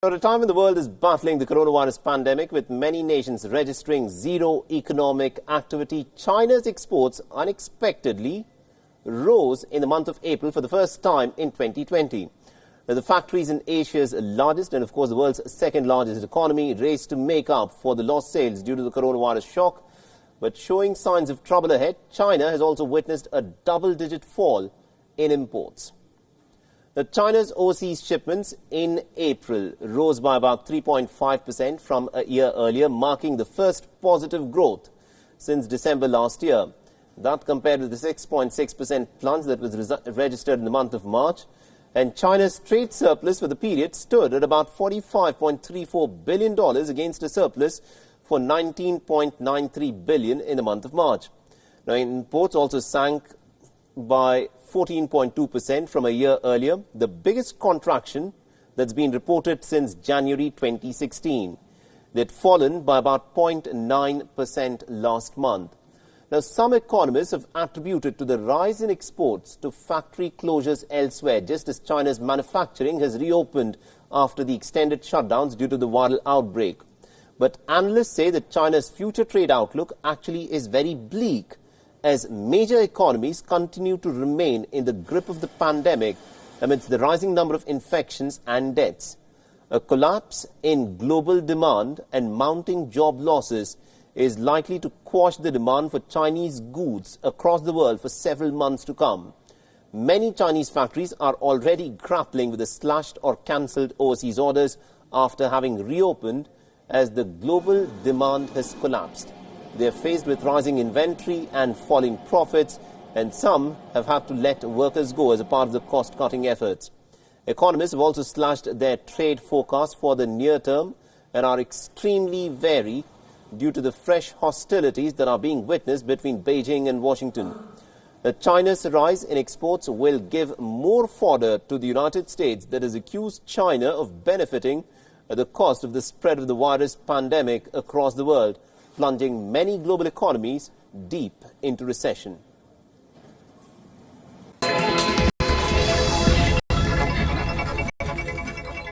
At a time when the world is battling the coronavirus pandemic, with many nations registering zero economic activity, China's exports unexpectedly rose in the month of April for the first time in 2020. Now, the factories in Asia's largest and, of course, the world's second largest economy raced to make up for the lost sales due to the coronavirus shock. But showing signs of trouble ahead, China has also witnessed a double-digit fall in imports. China's overseas shipments in April rose by about 3.5% from a year earlier, marking the first positive growth since December last year. That compared with the 6.6% plunge that was registered in the month of March. And China's trade surplus for the period stood at about $45.34 billion against a surplus for $19.93 billion in the month of March. Now, imports also sank by 14.2% from a year earlier, the biggest contraction that's been reported since January 2016. They'd fallen by about 0.9% last month. Now, some economists have attributed to the rise in exports to factory closures elsewhere, just as China's manufacturing has reopened after the extended shutdowns due to the viral outbreak. But analysts say that China's future trade outlook actually is very bleak, as major economies continue to remain in the grip of the pandemic amidst the rising number of infections and deaths. A collapse in global demand and mounting job losses is likely to quash the demand for Chinese goods across the world for several months to come. Many Chinese factories are already grappling with the slashed or cancelled overseas orders after having reopened, as the global demand has collapsed. They are faced with rising inventory and falling profits, and some have had to let workers go as a part of the cost-cutting efforts. Economists have also slashed their trade forecast for the near term and are extremely wary due to the fresh hostilities that are being witnessed between Beijing and Washington. China's rise in exports will give more fodder to the United States, that has accused China of benefiting at the cost of the spread of the virus pandemic across the world, plunging many global economies deep into recession.